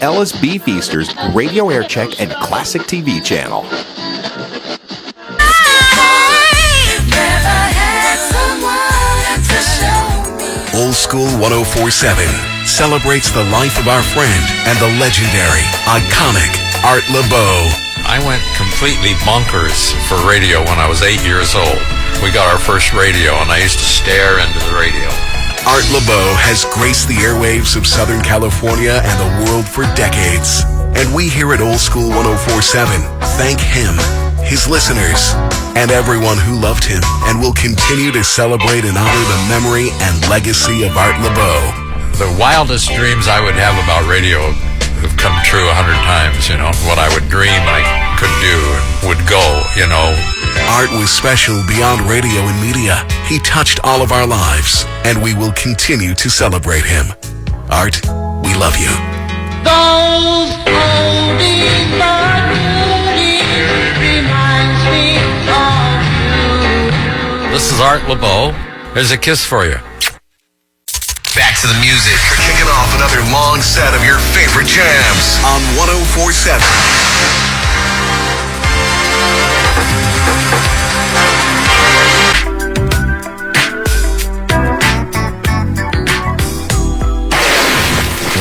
LSB Feasters, Radio Aircheck, and Classic TV channel. Old School 1047 celebrates the life of our friend and the legendary, iconic Art Laboe. I went completely bonkers for radio when I was 8 years old. We got our first radio, and I used to stare into the radio. Art Laboe has graced the airwaves of Southern California and the world for decades. And we here at Old School 1047 thank him, his listeners, and everyone who loved him and will continue to celebrate and honor the memory and legacy of Art Laboe. The wildest dreams I would have about radio have come true 100 times, you know. What I would dream I could do and would go, you know. Art was special beyond radio and media. He touched all of our lives, and we will continue to celebrate him. Art, we love you. Those oldies but goodies reminds me of you. This is Art Laboe. Here's a kiss for you. Back to the music. We're kicking off another long set of your favorite jams on 1047.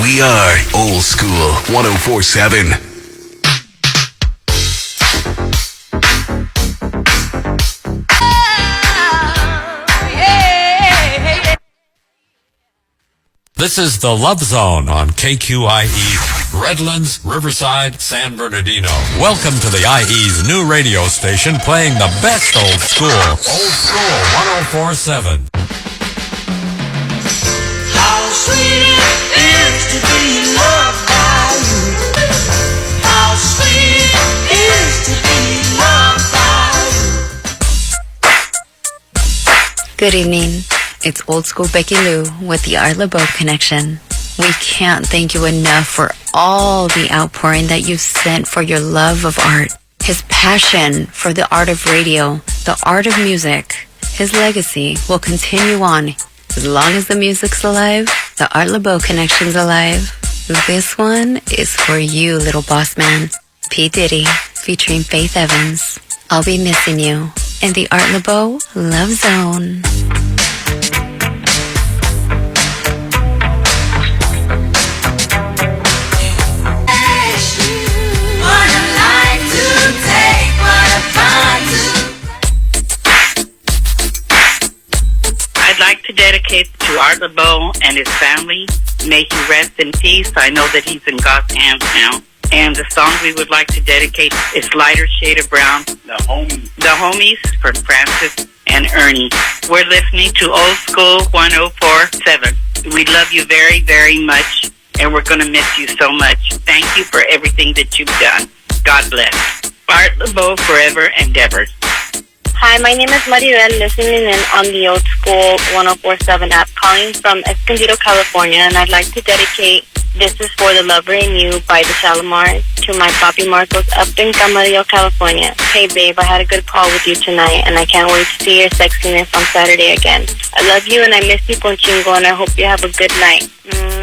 We are Old School 1047. This is the Love Zone on KQIE, Redlands, Riverside, San Bernardino. Welcome to the IE's new radio station playing the best old school. Old School 1047. How sweet it is to be loved by you. How sweet it is to be loved by you. Good evening. It's Old School Becky Lou with the Art Laboe Connection. We can't thank you enough for all the outpouring that you've sent for your love of art, his passion for the art of radio, the art of music. His legacy will continue on as long as the music's alive, the Art Laboe Connection's alive. This one is for you, little boss man. P. Diddy, featuring Faith Evans. I'll be missing you in the Art Laboe Love Zone. I'd like to dedicate to Art Laboe and his family. May he rest in peace. I know that he's in God's hands now. And the song we would like to dedicate is Lighter Shade of Brown. The Homies from Francis and Ernie. We're listening to Old School 1047. We love you very, very much, and we're going to miss you so much. Thank you for everything that you've done. God bless. Art Laboe forever and ever. Hi, my name is Maribel, listening in on the Old School 1047 app, calling from Escondido, California, and I'd like to dedicate This Is For the Lover in You by the Shalimars to my Papi Marcos up in Camarillo, California. Hey, babe, I had a good call with you tonight, and I can't wait to see your sexiness on Saturday again. I love you, and I miss you, Conchingo, and I hope you have a good night.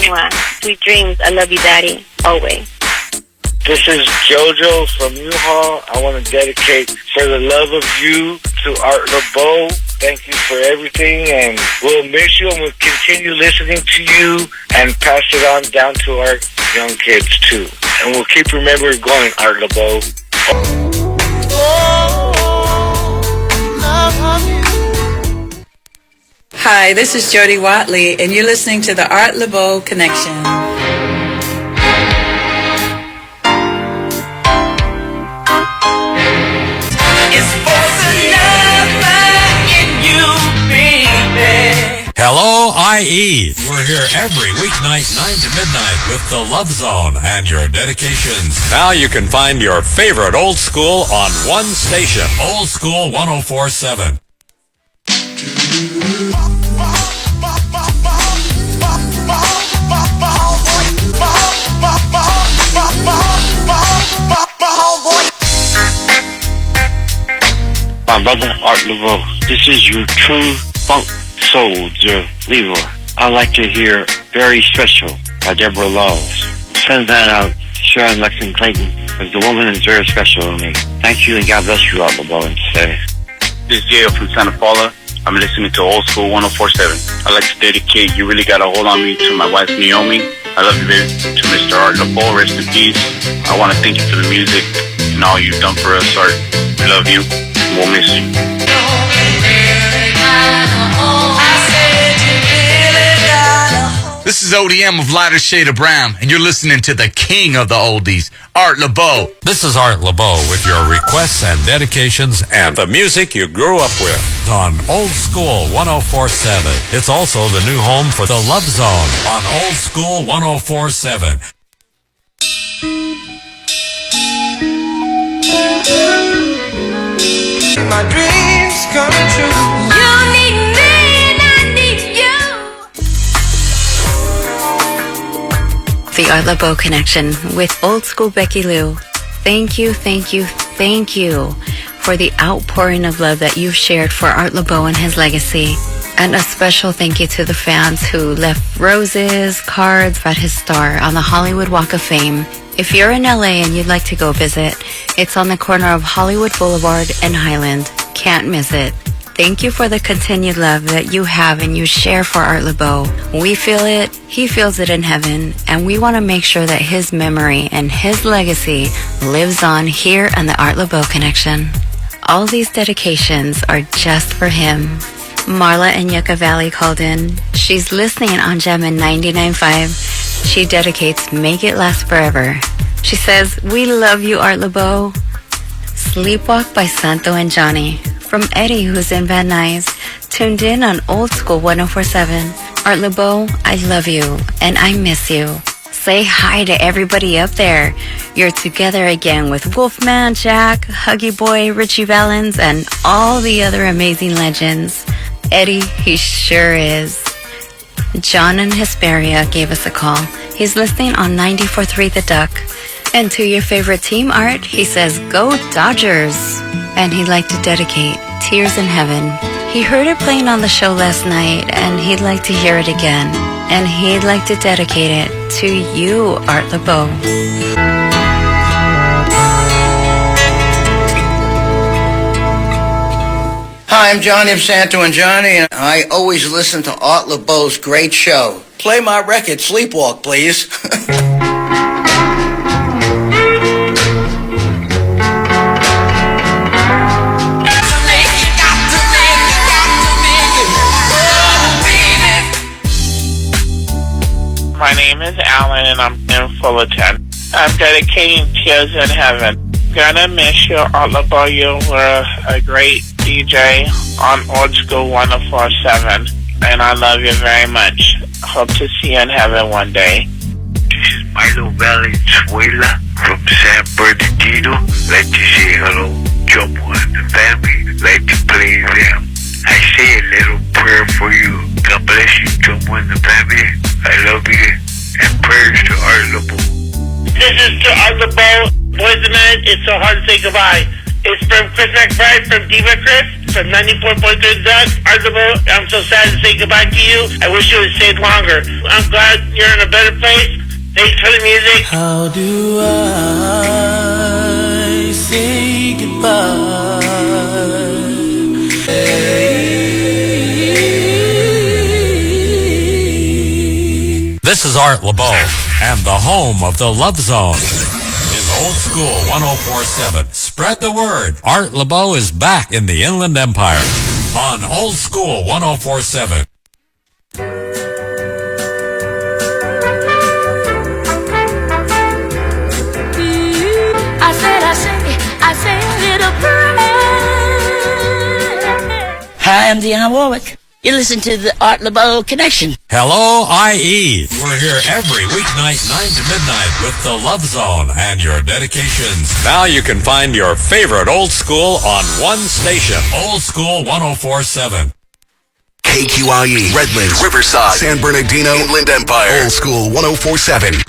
Mwah. Sweet dreams. I love you, Daddy. Always. This is JoJo from U-Haul. I want to dedicate For the Love of You to Art Laboe. Thank you for everything, and we'll miss you, and we'll continue listening to you and pass it on down to our young kids, too. And we'll keep remembering going, Art Laboe. Hi, this is Jody Watley, and you're listening to the Art Laboe Connection. Hello, IE. We're here every weeknight, 9 to midnight with the Love Zone and your dedications. Now you can find your favorite old school on one station. Old School 1047. My brother, Art Laboe. This is your true funk soldier, Leroy. I like to hear Very Special by Deborah Laws. send that out to Sharon Lexington Clayton, because the woman is very special to me. Thank you, and God bless you, Art Laboe, and today. This is Gail from Santa Paula. I'm listening to Old School 104.7. I'd like to dedicate You Really Got a Hold on Me to my wife, Naomi. I love you, baby. To Mr. Art Laboe, rest in peace. I want to thank you for the music and all you've done for us, Art. We love you. We'll miss you. This is ODM of Lighter Shade of Brown, and you're listening to the king of the oldies, Art Laboe. This is Art Laboe with your requests and dedications and the music you grew up with on Old School 104.7. It's also the new home for the Love Zone on Old School 104.7. My dreams come true. You need me and I need you. The Art Laboe Connection with Old School Becky Lou. Thank you, thank you, thank you for the outpouring of love that you've shared for Art Laboe and his legacy. And a special thank you to the fans who left roses, cards about his star on the Hollywood Walk of Fame. If you're in LA and you'd like to go visit, it's on the corner of Hollywood Boulevard and Highland. Can't miss it. Thank you for the continued love that you have and you share for Art Laboe. We feel it, he feels it in heaven, and we want to make sure that his memory and his legacy lives on here on the Art Laboe Connection. All these dedications are just for him. Marla in Yucca Valley called in. She's listening on Jammin' 99.5. She dedicates Make It Last Forever. She says, we love you, Art Laboe. Sleepwalk by Santo and Johnny. From Eddie, who's in Van Nuys, tuned in on Old School 104.7. Art Laboe, I love you, and I miss you. Say hi to everybody up there. You're together again with Wolfman, Jack, Huggy Boy, Richie Valens, and all the other amazing legends. Eddie, he sure is. John in Hesperia gave us a call. He's listening on 94.3 The Duck. And to your favorite team, Art, he says, go Dodgers. And he'd like to dedicate Tears in Heaven. He heard it playing on the show last night, and he'd like to hear it again. And he'd like to dedicate it to you, Art Laboe. Hi, I'm Johnny of Santo and Johnny, and I always listen to Art Laboe's great show. Play my record, Sleepwalk, please. My name is Alan, and I'm in Fullerton. I'm dedicating Tears in Heaven. Gonna miss you, Art Laboe. You were a great DJ on Old School 104.7, and I love you very much. Hope to see you in heaven one day. This is Milo Valenzuela from San Bernardino. Like to say hello, Jomo and the family. Like to play them. I say a little prayer for you. God bless you, Jomo and the family. I love you, and prayers to Art Laboe. This is to Art Laboe. Boys and men, it's so hard to say goodbye. It's from Chris McBride from Diva Chris from 94.3 Duck. Art Laboe, I'm so sad to say goodbye to you. I wish you would have stayed longer. I'm glad you're in a better place. Thanks for the music. How do I say goodbye? This is Art Laboe and the home of the Love Zone is Old School 104.7. Spread the word. Art Laboe is back in the Inland Empire on Old School 104.7. I say a little prayer. Hi, I'm Deanna Warwick. You listen to the Art Laboe Connection. Hello, IE. We're here every weeknight, 9 to midnight with the Love Zone and your dedications. Now you can find your favorite old school on one station. Old School 104.7. KQIE, Redlands, Riverside, San Bernardino, Inland Empire. Old School 104.7.